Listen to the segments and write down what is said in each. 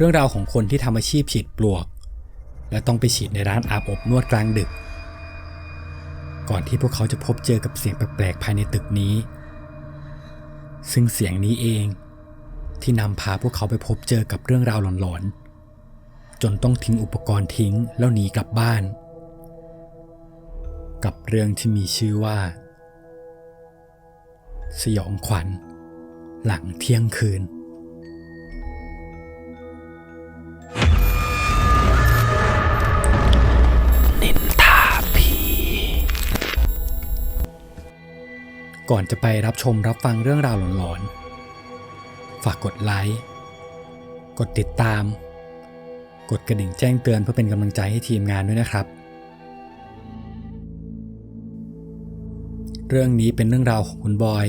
รื่องราวของคนที่ทำอาชีพฉีดปลวกและต้องไปฉีดในร้านอาบอบนวดกลางดึกก่อนที่พวกเขาจะพบเจอกับเสียงแปลกๆภายในตึกนี้ซึ่งเสียงนี้เองที่นำพาพวกเขาไปพบเจอกับเรื่องราวหลอนๆจนต้องทิ้งอุปกรณ์ทิ้งแล้วหนีกลับบ้านกับเรื่องที่มีชื่อว่าสยองขวัญหลังเที่ยงคืนนินทาผีก่อนจะไปรับชมรับฟังเรื่องราวหลอนๆฝากกดไลค์กดติดตามกดกระดิ่งแจ้งเตือนเพื่อเป็นกำลังใจให้ทีมงานด้วยนะครับเรื่องนี้เป็นเรื่องราวของคุณบอย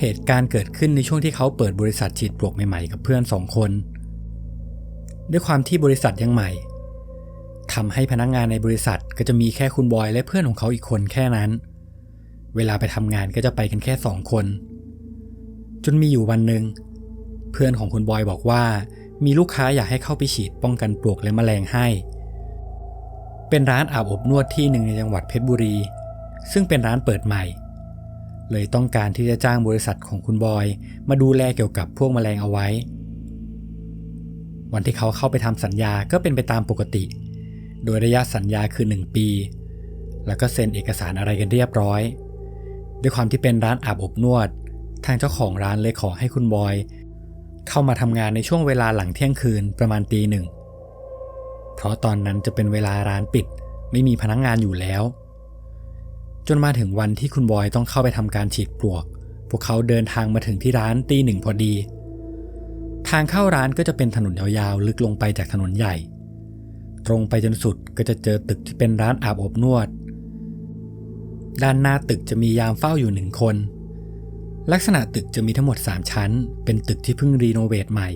เหตุการณ์เกิดขึ้นในช่วงที่เขาเปิดบริษัทฉีดปลวกใหม่ๆกับเพื่อน2 คนด้วยความที่บริษัทยังใหม่ทำให้พนักงานในบริษัทก็จะมีแค่คุณบอยและเพื่อนของเขาอีกคนแค่นั้นเวลาไปทำงานก็จะไปกันแค่2 คนจนมีอยู่วันหนึ่งเพื่อนของคุณบอยบอกว่ามีลูกค้าอยากให้เข้าไปฉีดป้องกันปลวกและแมลงให้เป็นร้านอาบอบนวดที่หนึ่งในจังหวัดเพชรบุรีซึ่งเป็นร้านเปิดใหม่เลยต้องการที่จะจ้างบริษัทของคุณบอยมาดูแลเกี่ยวกับพวกแมลงเอาไว้วันที่เขาเข้าไปทำสัญญาก็เป็นไปตามปกติโดยระยะสัญญาคือ1 ปีแล้วก็เซ็นเอกสารอะไรกันเรียบร้อยด้วยความที่เป็นร้านอาบอบนวดทางเจ้าของร้านเลยขอให้คุณบอยเข้ามาทำงานในช่วงเวลาหลังเที่ยงคืนประมาณตี 1เพราะตอนนั้นจะเป็นเวลาร้านปิดไม่มีพนักงานอยู่แล้วจนมาถึงวันที่คุณบอยต้องเข้าไปทำการฉีดปลวกพวกเขาเดินทางมาถึงที่ร้านตี 1พอดีทางเข้าร้านก็จะเป็นถนนยาวๆลึกลงไปจากถนนใหญ่ตรงไปจนสุดก็จะเจอตึกที่เป็นร้านอาบอบนวดด้านหน้าตึกจะมียามเฝ้าอยู่1 คนลักษณะตึกจะมีทั้งหมด3 ชั้นเป็นตึกที่เพิ่งรีโนเวทใหม่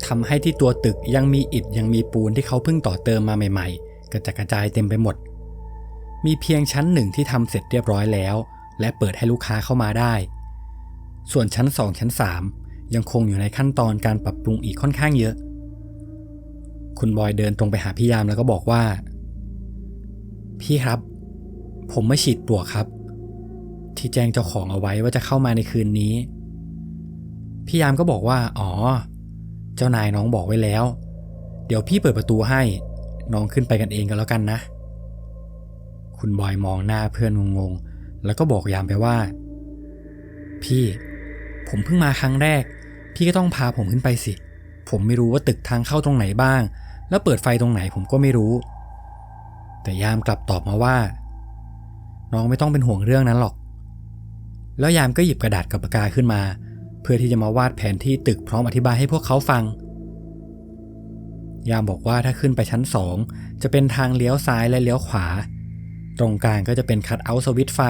ทำให้ที่ตัวตึกยังมีอิฐยังมีปูนที่เขาเพิ่งต่อเติมมาใหม่ๆกระจัดกระจายเต็มไปหมดมีเพียงชั้น1ที่ทำเสร็จเรียบร้อยแล้วและเปิดให้ลูกค้าเข้ามาได้ส่วนชั้น2ชั้น3ยังคงอยู่ในขั้นตอนการปรับปรุงอีกค่อนข้างเยอะคุณบอยเดินตรงไปหาพี่ยามแล้วก็บอกว่าพี่ครับผมมาฉีดปลวกครับที่แจ้งเจ้าของเอาไว้ว่าจะเข้ามาในคืนนี้พี่ยามก็บอกว่าอ๋อเจ้านายน้องบอกไว้แล้วเดี๋ยวพี่เปิดประตูให้น้องขึ้นไปกันเองก็แล้วกันนะคุณบอยมองหน้าเพื่อนงงๆแล้วก็บอกยามไปว่าพี่ผมเพิ่งมาครั้งแรกพี่ก็ต้องพาผมขึ้นไปสิผมไม่รู้ว่าตึกทางเข้าตรงไหนบ้างแล้วเปิดไฟตรงไหนผมก็ไม่รู้แต่ยามกลับตอบมาว่าน้องไม่ต้องเป็นห่วงเรื่องนั้นหรอกแล้วยามก็หยิบกระดาษกับปากกาขึ้นมาเพื่อที่จะมาวาดแผนที่ตึกพร้อมอธิบายให้พวกเขาฟังยามบอกว่าถ้าขึ้นไปชั้น2จะเป็นทางเลี้ยวซ้ายและเลี้ยวขวาตรงกลางก็จะเป็นคัทเอาท์สวิตช์ไฟ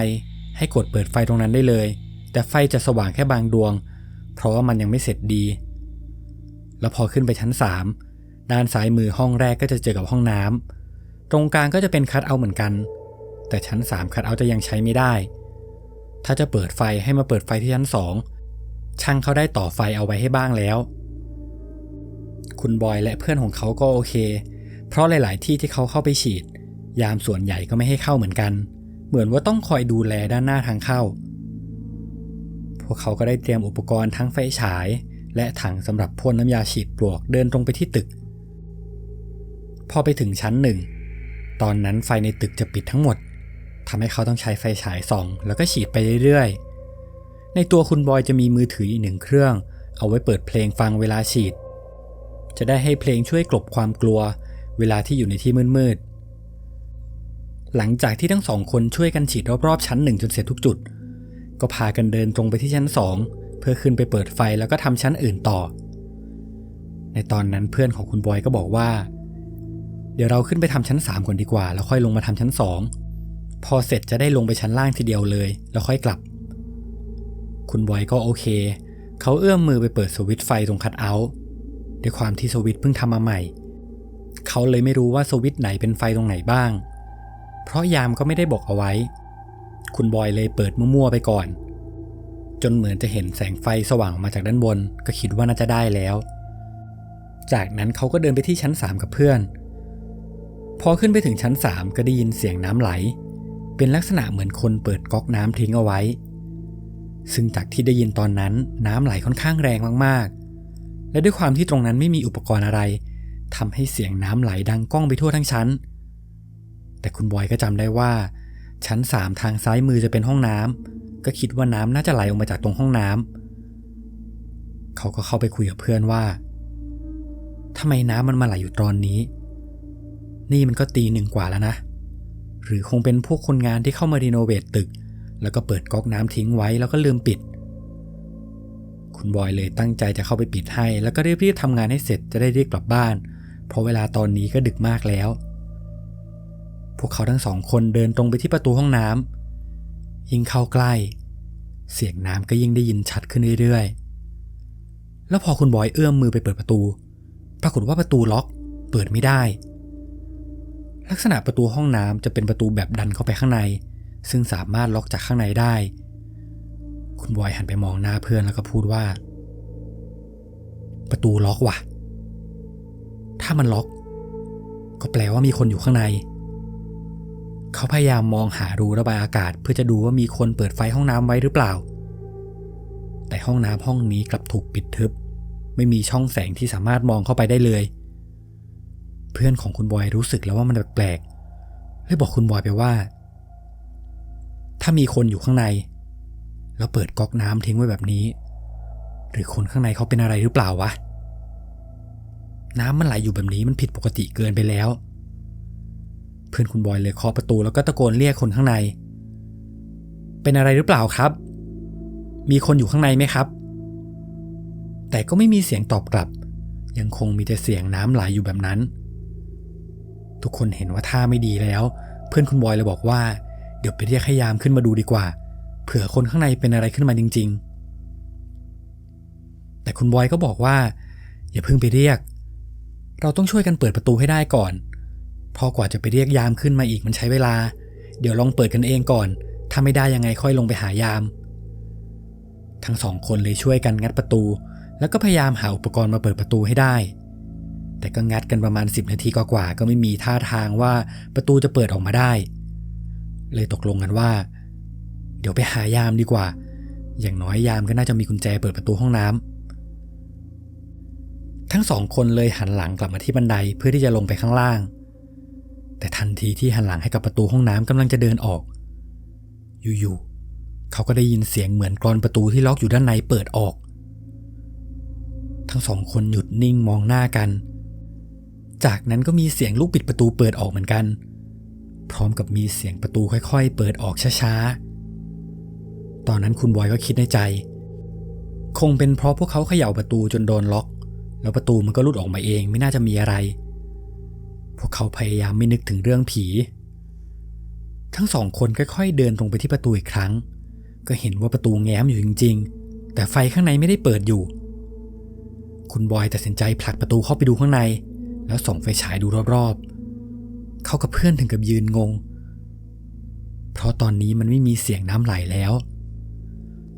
ให้กดเปิดไฟตรงนั้นได้เลยแต่ไฟจะสว่างแค่บางดวงเพราะว่ามันยังไม่เสร็จดีแล้วพอขึ้นไปชั้น3ด้านซ้ายมือห้องแรกก็จะเจอกับห้องน้ำตรงกลางก็จะเป็นคัทเอาท์เหมือนกันแต่ชั้น3คัทเอาท์จะยังใช้ไม่ได้ถ้าจะเปิดไฟให้มาเปิดไฟที่ชั้น2ช่างเขาได้ต่อไฟเอาไว้ให้บ้างแล้วคุณบอยและเพื่อนของเขาก็โอเคเพราะหลายๆที่ที่เขาเข้าไปฉีดยามส่วนใหญ่ก็ไม่ให้เข้าเหมือนกันเหมือนว่าต้องคอยดูแลด้านหน้าทางเข้าพวกเขาก็ได้เตรียมอุปกรณ์ทั้งไฟฉายและถังสำหรับพ่นน้ำยาฉีดปลวกเดินตรงไปที่ตึกพอไปถึงชั้น1ตอนนั้นไฟในตึกจะปิดทั้งหมดทำให้เขาต้องใช้ไฟฉายส่องแล้วก็ฉีดไปเรื่อยๆในตัวคุณบอยจะมีมือถืออีก1 เครื่องเอาไว้เปิดเพลงฟังเวลาฉีดจะได้ให้เพลงช่วยกลบความกลัวเวลาที่อยู่ในที่มืดๆหลังจากที่ทั้ง2 คนช่วยกันฉีดรอบๆชั้น1จนเสร็จทุกจุดก็พากันเดินตรงไปที่ชั้น2เพื่อขึ้นไปเปิดไฟแล้วก็ทำชั้นอื่นต่อในตอนนั้นเพื่อนของคุณบอยก็บอกว่าเดี๋ยวเราขึ้นไปทำชั้น3ก่อนดีกว่าแล้วค่อยลงมาทำชั้น2พอเสร็จจะได้ลงไปชั้นล่างทีเดียวเลยแล้วค่อยกลับคุณบอยก็โอเคเขาเอื้อมมือไปเปิดสวิตช์ไฟตรงคัทเอาท์ด้วยความที่สวิตช์เพิ่งทำมาใหม่เขาเลยไม่รู้ว่าสวิตช์ไหนเป็นไฟตรงไหนบ้างเพราะยามก็ไม่ได้บอกเอาไว้คุณบอยเลยเปิดมั่วๆไปก่อนจนเหมือนจะเห็นแสงไฟสว่างมาจากด้านบนก็คิดว่าน่าจะได้แล้ว จากนั้นเขาก็เดินไปที่ชั้น3กับเพื่อนพอขึ้นไปถึงชั้น3ก็ได้ยินเสียงน้ำไหลเป็นลักษณะเหมือนคนเปิดก๊อกน้ำทิ้งเอาไว้ซึ่งจากที่ได้ยินตอนนั้นน้ำไหลค่อนข้างแรงมากๆและด้วยความที่ตรงนั้นไม่มีอุปกรณ์อะไรทำให้เสียงน้ำไหลดังก้องไปทั่วทั้งชั้นแต่คุณบอยก็จำได้ว่าชั้น3ทางซ้ายมือจะเป็นห้องน้ำก็คิดว่าน้ำน่าจะไหลออกมาจากตรงห้องน้ำเขาก็เข้าไปคุยกับเพื่อนว่าทำไมน้ำมันมาไหลอยู่ตอนนี้นี่มันก็ตี 1 กว่าแล้วนะหรือคงเป็นพวกคนงานที่เข้ามารีโนเวทตึกแล้วก็เปิดก๊อกน้ำทิ้งไว้แล้วก็ลืมปิดคุณบอยเลยตั้งใจจะเข้าไปปิดให้แล้วก็รีบๆทำงานให้เสร็จจะได้รีบกลับบ้านเพราะเวลาตอนนี้ก็ดึกมากแล้วพวกเขาทั้ง2 คนเดินตรงไปที่ประตูห้องน้ำยิ่งเข้าใกล้เสียงน้ำก็ยิ่งได้ยินชัดขึ้นเรื่อยๆแล้วพอคุณบอยเอื้อมมือไปเปิดประตูปรากฏว่าประตูล็อกเปิดไม่ได้ลักษณะประตูห้องน้ำจะเป็นประตูแบบดันเข้าไปข้างในซึ่งสามารถล็อกจากข้างในได้คุณบอยหันไปมองหน้าเพื่อนแล้วก็พูดว่าประตูล็อกว่ะถ้ามันล็อกก็แปลว่ามีคนอยู่ข้างในเขาพยายามมองหารูระบายอากาศเพื่อจะดูว่ามีคนเปิดไฟห้องน้ำไว้หรือเปล่าแต่ห้องน้ำห้องนี้กลับถูกปิดทึบไม่มีช่องแสงที่สามารถมองเข้าไปได้เลยเพื่อนของคุณบอยรู้สึกแล้วว่ามันแปลกๆเลยบอกคุณบอยไปว่าถ้ามีคนอยู่ข้างในแล้วเปิดก๊อกน้ำทิ้งไว้แบบนี้หรือคนข้างในเขาเป็นอะไรหรือเปล่าวะน้ำมันไหลอยู่แบบนี้มันผิดปกติเกินไปแล้วเพื่อนคุณบอยเลยเคาะประตูแล้วก็ตะโกนเรียกคนข้างในเป็นอะไรหรือเปล่าครับมีคนอยู่ข้างในไหมครับแต่ก็ไม่มีเสียงตอบกลับยังคงมีแต่เสียงน้ำไหลอยู่แบบนั้นทุกคนเห็นว่าท่าไม่ดีแล้วเพื่อนคุณบอยเลยบอกว่าเดี๋ยวไปเรียกให้ยามขึ้นมาดูดีกว่าเผื่อคนข้างในเป็นอะไรขึ้นมาจริงๆแต่คุณบอยก็บอกว่าอย่าเพิ่งไปเรียกเราต้องช่วยกันเปิดประตูให้ได้ก่อนเพราะกว่าจะไปเรียกยามขึ้นมาอีกมันใช้เวลาเดี๋ยวลองเปิดกันเองก่อนถ้าไม่ได้ยังไงค่อยลงไปหายามทั้ง2 คนเลยช่วยกันงัดประตูแล้วก็พยายามหาอุปกรณ์มาเปิดประตูให้ได้แต่ก็งัดกันประมาณ10 นาทีกว่าก็ไม่มีท่าทางว่าประตูจะเปิดออกมาได้เลยตกลงกันว่าเดี๋ยวไปหายามดีกว่าอย่างน้อยยามก็น่าจะมีกุญแจเปิดประตูห้องน้ำทั้ง2 คนเลยหันหลังกลับมาที่บันไดเพื่อที่จะลงไปข้างล่างแต่ทันทีที่หันหลังให้กับประตูห้องน้ำกำลังจะเดินออกอยู่ๆเขาก็ได้ยินเสียงเหมือนกลอนประตูที่ล็อกอยู่ด้านในเปิดออกทั้ง2 คนหยุดนิ่งมองหน้ากันจากนั้นก็มีเสียงลูกบิดประตูเปิดออกเหมือนกันพร้อมกับมีเสียงประตูค่อยๆเปิดออกช้าๆตอนนั้นคุณบอยก็คิดในใจคงเป็นเพราะพวกเขาเขย่าประตูจนโดนล็อกแล้วประตูมันก็หลุดออกมาเองไม่น่าจะมีอะไรพวกเขาพยายามไม่นึกถึงเรื่องผีทั้ง2 คนค่อยๆเดินตรงไปที่ประตูอีกครั้งก็เห็นว่าประตูแง้มอยู่จริงๆแต่ไฟข้างในไม่ได้เปิดอยู่คุณบอยตัดสินใจผลักประตูเข้าไปดูข้างในแล้วส่องไฟฉายดูรอบๆเขากับเพื่อนถึงกับยืนงงเพราะตอนนี้มันไม่มีเสียงน้ำไหลแล้ว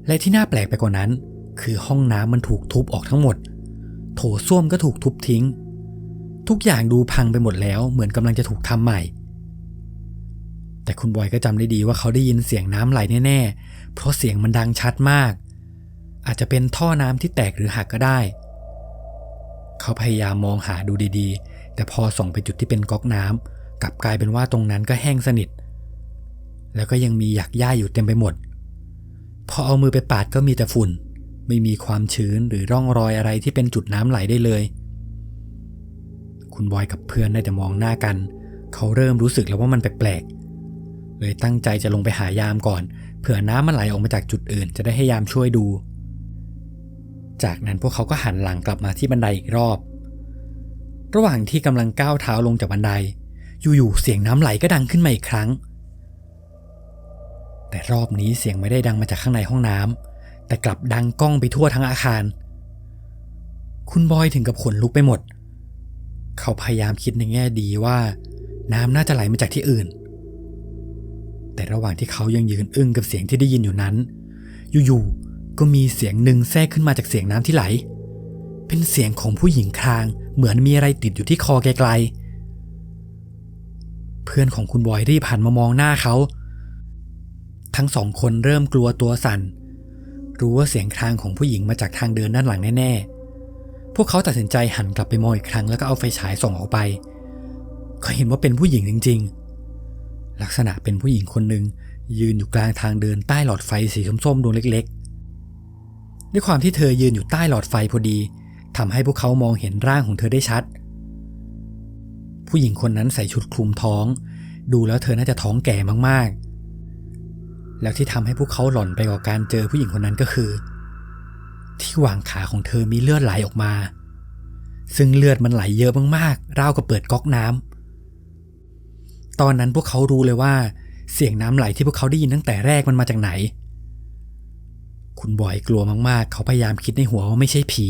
และที่น่าแปลกไปกว่านั้นคือห้องน้ำมันถูกทุบออกทั้งหมดโถส้วมก็ถูกทุบทิ้งทุกอย่างดูพังไปหมดแล้วเหมือนกำลังจะถูกทำใหม่แต่คุณบอยก็จำได้ดีว่าเขาได้ยินเสียงน้ำไหลแน่ๆเพราะเสียงมันดังชัดมากอาจจะเป็นท่อน้ำที่แตกหรือหักก็ได้เขาพยายามมองหาดูดีๆแต่พอส่องไปจุดที่เป็นก๊อกน้ำกลับกลายเป็นว่าตรงนั้นก็แห้งสนิทแล้วก็ยังมีหยักหญ้าอยู่เต็มไปหมดพอเอามือไปปาดก็มีแต่ฝุ่นไม่มีความชื้นหรือร่องรอยอะไรที่เป็นจุดน้ำไหลได้เลยคุณบอยกับเพื่อนได้แต่มองหน้ากันเขาเริ่มรู้สึกแล้วว่ามันแปลกๆเลยตั้งใจจะลงไปหายามก่อนเผื่อน้ำมันไหลออกมาจากจุดอื่นจะได้ให้ยามช่วยดูจากนั้นพวกเขาก็หันหลังกลับมาที่บันไดอีกรอบระหว่างที่กำลังก้าวเท้าลงจากบันไดอยู่ๆเสียงน้ำไหลก็ดังขึ้นมาอีกครั้งแต่รอบนี้เสียงไม่ได้ดังมาจากข้างในห้องน้ำแต่กลับดังก้องไปทั่วทั้งอาคารคุณบอยถึงกับขนลุกไปหมดเขาพยายามคิดในแง่ดีว่าน้ำน่าจะไหลมาจากที่อื่นแต่ระหว่างที่เขายังยืนอึ้งกับเสียงที่ได้ยินอยู่นั้นอยู่ๆก็มีเสียงหนึ่งแทรกขึ้นมาจากเสียงน้ำที่ไหลเป็นเสียงของผู้หญิงคลาง เหมือนมีอะไรติดอยู่ที่คอไกลๆเพื่อนของคุณบอยรีบหันมามองหน้าเขาทั้งสองคนเริ่มกลัวตัวสั่นรู้ว่าเสียงครางของผู้หญิงมาจากทางเดินด้านหลังแน่ๆพวกเขาตัดสินใจหันกลับไปมองอีกครั้งแล้วก็เอาไฟฉายส่องออกไปเขาเห็นว่าเป็นผู้หญิงจริงๆลักษณะเป็นผู้หญิงคนหนึ่งยืนอยู่กลางทางเดินใต้หลอดไฟสีส้มๆดวงเล็กๆด้วยความที่เธอยืนอยู่ใต้หลอดไฟพอดีทำให้พวกเขามองเห็นร่างของเธอได้ชัดผู้หญิงคนนั้นใส่ชุดคลุมท้องดูแล้วเธอน่าจะท้องแก่มากๆแล้วที่ทำให้พวกเขาหลอนไปกว่าการเจอผู้หญิงคนนั้นก็คือที่หว่างขาของเธอมีเลือดไหลออกมาซึ่งเลือดมันไหลเยอะมากๆราวกับเปิดก๊อกน้ำตอนนั้นพวกเขารู้เลยว่าเสียงน้ำไหลที่พวกเขาได้ยินตั้งแต่แรกมันมาจากไหนคุณบอยกลัวมากๆเขาพยายามคิดในหัวว่าไม่ใช่ผี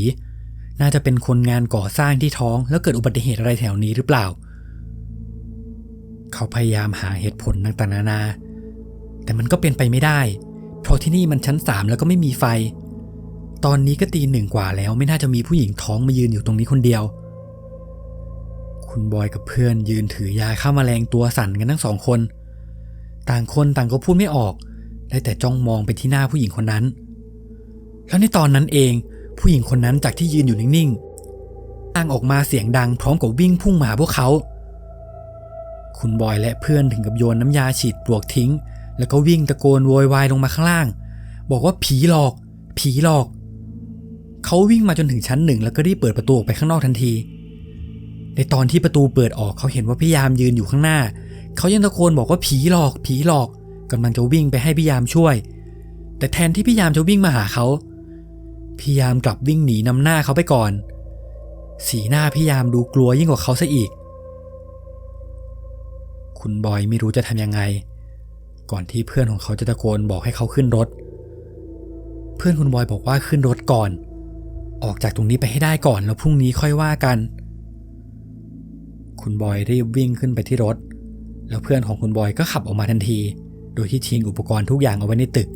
น่าจะเป็นคนงานก่อสร้างที่ท้องแล้วเกิดอุบัติเหตุอะไรแถวนี้หรือเปล่าเขาพยายามหาเหตุผลต่างๆนานาแต่มันก็เป็นไปไม่ได้เพราะที่นี่มันชั้น3แล้วก็ไม่มีไฟตอนนี้ก็ตี 1กว่าแล้วไม่น่าจะมีผู้หญิงท้องมายืนอยู่ตรงนี้คนเดียวคุณบอยกับเพื่อนยืนถือยาฆ่าแมลงตัวสั่นกันทั้ง2คนต่างคนต่างก็พูดไม่ออกได้แต่จ้องมองไปที่หน้าผู้หญิงคนนั้นแล้วในตอนนั้นเองผู้หญิงคนนั้นจากที่ยืนอยู่นิ่งๆตั้งออกมาเสียงดังพร้อมกับวิ่งพุ่งมาหาพวกเขาคุณบอยและเพื่อนถึงกับโยนน้ำยาฉีดปลวกทิ้งแล้วก็วิ่งตะโกนโวยวายลงมาข้างล่างบอกว่าผีหลอกผีหลอกเขาวิ่งมาจนถึงชั้น1แล้วก็รีบเปิดประตูออกไปข้างนอกทันทีในตอนที่ประตูเปิดออกเขาเห็นว่าพี่ยามยืนอยู่ข้างหน้าเขายังตะโกนบอกว่าผีหลอกผีหลอกกำลังจะวิ่งไปให้พี่ยามช่วยแต่แทนที่พี่ยามจะวิ่งมาหาเขาพี่ยามกลับวิ่งหนีนำหน้าเขาไปก่อนสีหน้าพี่ยามดูกลัวยิ่งกว่าเขาซะอีกคุณบอยไม่รู้จะทำยังไงก่อนที่เพื่อนของเขาจะตะโกนบอกให้เขาขึ้นรถเพื่อนคุณบอยบอกว่าขึ้นรถก่อนออกจากตรงนี้ไปให้ได้ก่อนแล้วพรุ่งนี้ค่อยว่ากันคุณบอยรีบวิ่งขึ้นไปที่รถแล้วเพื่อนของคุณบอยก็ขับออกมาทันทีโดยที่ทิ้งอุปกรณ์ทุกอย่างเอาไว้ในตึก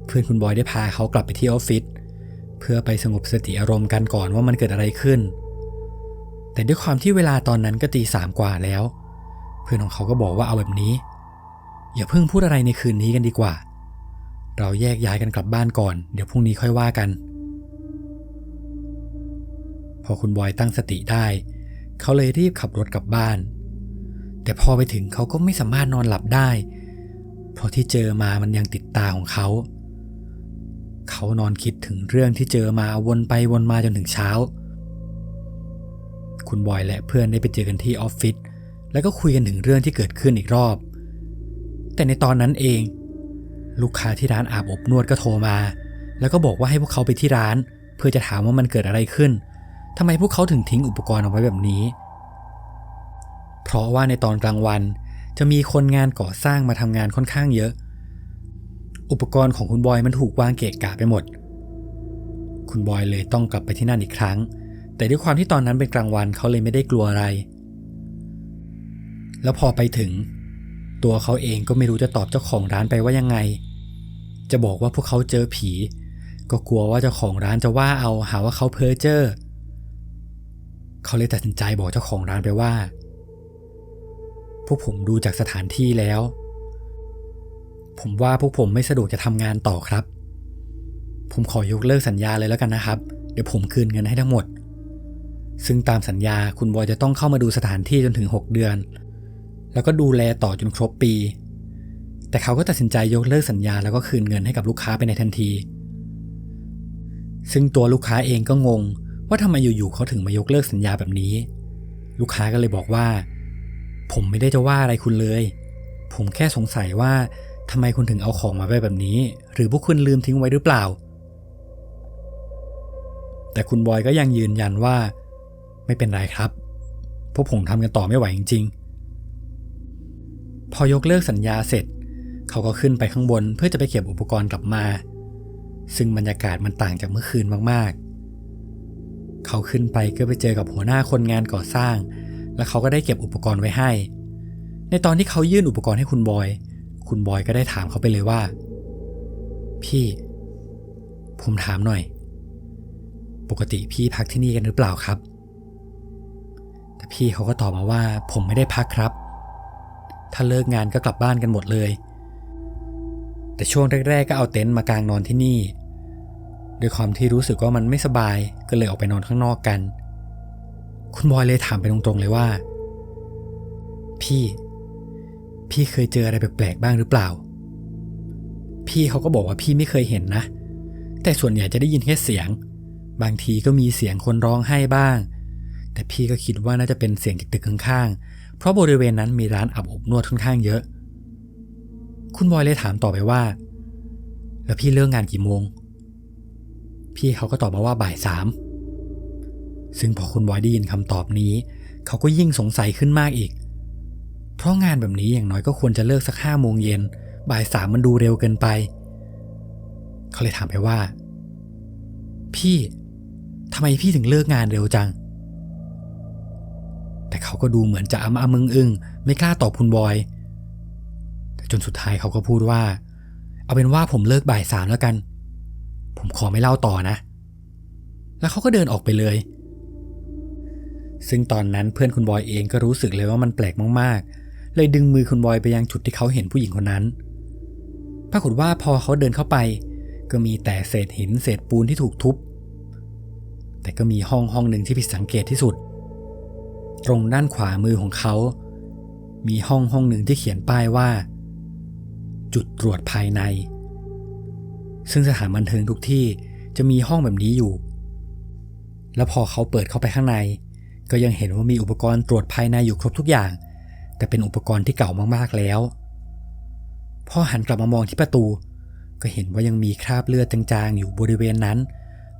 เพื่อนคุณบอยได้พาเขากลับไปที่ออฟฟิศเพื่อไปสงบสติอารมณ์กันก่อนว่ามันเกิดอะไรขึ้นแต่ด้วยความที่เวลาตอนนั้นก็ตี 3กว่าแล้วเพื่อนของเขาก็บอกว่าเอาแบบนี้อย่าเพิ่งพูดอะไรในคืนนี้กันดีกว่าเราแยกย้ายกันกลับบ้านก่อนเดี๋ยวพรุ่งนี้ค่อยว่ากันพอคุณบอยตั้งสติได้เขาเลยรีบขับรถกลับบ้านแต่พอไปถึงเขาก็ไม่สามารถนอนหลับได้เพราะที่เจอมามันยังติดตาของเขานอนคิดถึงเรื่องที่เจอมาวนไปวนมาจนถึงเช้าคุณบอยและเพื่อนได้ไปเจอกันที่ออฟฟิศแล้วก็คุยกันถึงเรื่องที่เกิดขึ้นอีกรอบแต่ในตอนนั้นเองลูกค้าที่ร้านอาบอบนวดก็โทรมาแล้วก็บอกว่าให้พวกเขาไปที่ร้านเพื่อจะถามว่ามันเกิดอะไรขึ้นทำไมพวกเขาถึงทิ้งอุปกรณ์เอาไว้แบบนี้เพราะว่าในตอนกลางวันจะมีคนงานก่อสร้างมาทำงานค่อนข้างเยอะอุปกรณ์ของคุณบอยมันถูกวางเกะกะไปหมดคุณบอยเลยต้องกลับไปที่นั่นอีกครั้งแต่ด้วยความที่ตอนนั้นเป็นกลางวันเขาเลยไม่ได้กลัวอะไรแล้วพอไปถึงตัวเขาเองก็ไม่รู้จะตอบเจ้าของร้านไปว่ายังไงจะบอกว่าพวกเขาเจอผีก็กลัวว่าเจ้าของร้านจะว่าเอาหาว่าเขาเพ้อเจ้อเขาเลยตัดสินใจบอกเจ้าของร้านไปว่าพวกผมดูจากสถานที่แล้วผมว่าพวกผมไม่สะดวกจะทำงานต่อครับผมขอยกเลิกสัญญาเลยแล้วกันนะครับเดี๋ยวผมคืนเงินให้ทั้งหมดซึ่งตามสัญญาคุณบอยจะต้องเข้ามาดูสถานที่จนถึง6 เดือนแล้วก็ดูแลต่อจนครบปีแต่เขาก็ตัดสินใจยกเลิกสัญญาแล้วก็คืนเงินให้กับลูกค้าไปในทันทีซึ่งตัวลูกค้าเองก็งงว่าทำไมอยู่ๆเขาถึงมายกเลิกสัญญาแบบนี้ลูกค้าก็เลยบอกว่าผมไม่ได้จะว่าอะไรคุณเลยผมแค่สงสัยว่าทำไมคุณถึงเอาของมาไว้แบบนี้หรือพวกคุณลืมทิ้งไว้หรือเปล่าแต่คุณบอยก็ยังยืนยันว่าไม่เป็นไรครับพวกผมทำกันต่อไม่ไหวจริงๆพอยกเลิกสัญญาเสร็จเขาก็ขึ้นไปข้างบนเพื่อจะไปเก็บอุปกรณ์กลับมาซึ่งบรรยากาศมันต่างจากเมื่อคืนมากๆเขาขึ้นไปก็ไปเจอกับหัวหน้าคนงานก่อสร้างและเขาก็ได้เก็บอุปกรณ์ไว้ให้ในตอนที่เขายื่นอุปกรณ์ให้คุณบอยก็ได้ถามเขาไปเลยว่าพี่ผมถามหน่อยปกติพี่พักที่นี่กันหรือเปล่าครับ แต่พี่เขาก็ตอบมาว่าผมไม่ได้พักครับถ้าเลิกงานก็กลับบ้านกันหมดเลยแต่ช่วงแรกๆก็เอาเต็นท์มากางนอนที่นี่ด้วยความที่รู้สึกว่ามันไม่สบายก็เลยออกไปนอนข้างนอกกันคุณบอยเลยถามไปตรงๆเลยว่าพี่เคยเจออะไรแปลกๆบ้างหรือเปล่าพี่เขาก็บอกว่าพี่ไม่เคยเห็นนะแต่ส่วนใหญ่จะได้ยินแค่เสียงบางทีก็มีเสียงคนร้องไห้บ้างแต่พี่ก็คิดว่าน่าจะเป็นเสียงจากตึกข้างๆเพราะบริเวณนั้นมีร้านอาบอบนวดค่อนข้างเยอะคุณบอยเลยถามต่อไปว่าแล้วพี่เลิกงานกี่โมงพี่เขาก็ตอบมาว่าบ่าย 3ซึ่งพอคุณบอยได้ยินคำตอบนี้เขาก็ยิ่งสงสัยขึ้นมากอีกเพราะงานแบบนี้อย่างน้อยก็ควรจะเลิกสัก5 โมงเย็นบ่าย 3มันดูเร็วเกินไปเขาเลยถามไปว่าพี่ทำไมพี่ถึงเลิกงานเร็วจังแต่เขาก็ดูเหมือนจะอึ้งไม่กล้าตอบคุณบอยแต่จนสุดท้ายเขาก็พูดว่าเอาเป็นว่าผมเลิกบ่าย 3แล้วกันผมขอไม่เล่าต่อนะแล้วเขาก็เดินออกไปเลยซึ่งตอนนั้นเพื่อนคุณบอยเองก็รู้สึกเลยว่ามันแปลกมากๆเลยดึงมือคุณบอยไปยังจุดที่เขาเห็นผู้หญิงคนนั้นปรากฏว่าพอเขาเดินเข้าไปก็มีแต่เศษหินเศษปูนที่ถูกทุบแต่ก็มีห้องหนึ่งที่ผิดสังเกตที่สุดตรงด้านขวามือของเขามีห้องหนึ่งที่เขียนป้ายว่าจุดตรวจภายในซึ่งสถานบันเทิงทุกที่จะมีห้องแบบนี้อยู่แล้วพอเขาเปิดเข้าไปข้างในก็ยังเห็นว่ามีอุปกรณ์ตรวจภายในอยู่ครบทุกอย่างแต่เป็นอุปกรณ์ที่เก่ามากๆแล้วพอหันกลับมามองที่ประตูก็เห็นว่ายังมีคราบเลือดจางๆอยู่บริเวณนั้น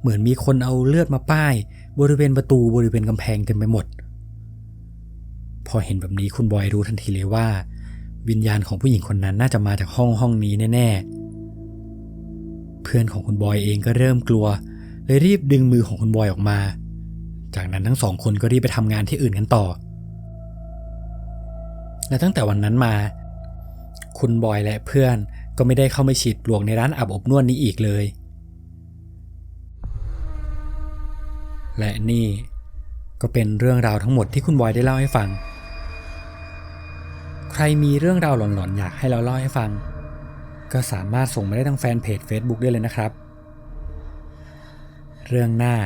เหมือนมีคนเอาเลือดมาป้ายบริเวณประตูบริเวณกำแพงเต็มไปหมดพอเห็นแบบนี้คุณบอยรู้ทันทีเลยว่าวิญญาณของผู้หญิงคนนั้นน่าจะมาจากห้องนี้แน่ๆเพื่อนของคุณบอยเองก็เริ่มกลัวเลยรีบดึงมือของคุณบอยออกมาจากนั้นทั้ง2 คนก็รีบไปทำงานที่อื่นกันต่อและตั้งแต่วันนั้นมาคุณบอยและเพื่อนก็ไม่ได้เข้ามาฉีดปลวกในร้านอาบอบนวดนี้อีกเลยและนี่ก็เป็นเรื่องราวทั้งหมดที่คุณบอยได้เล่าให้ฟังใครมีเรื่องราวหลอนๆอยากให้เราเล่าให้ฟังก็สามารถส่งมาได้ทางแฟนเพจ Facebook ได้เลยนะครับเรื่องหน้า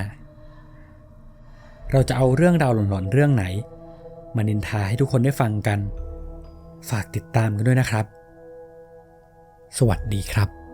เราจะเอาเรื่องราวหลอนๆเรื่องไหนมานินทาให้ทุกคนได้ฟังกันฝากติดตามกันด้วยนะครับสวัสดีครับ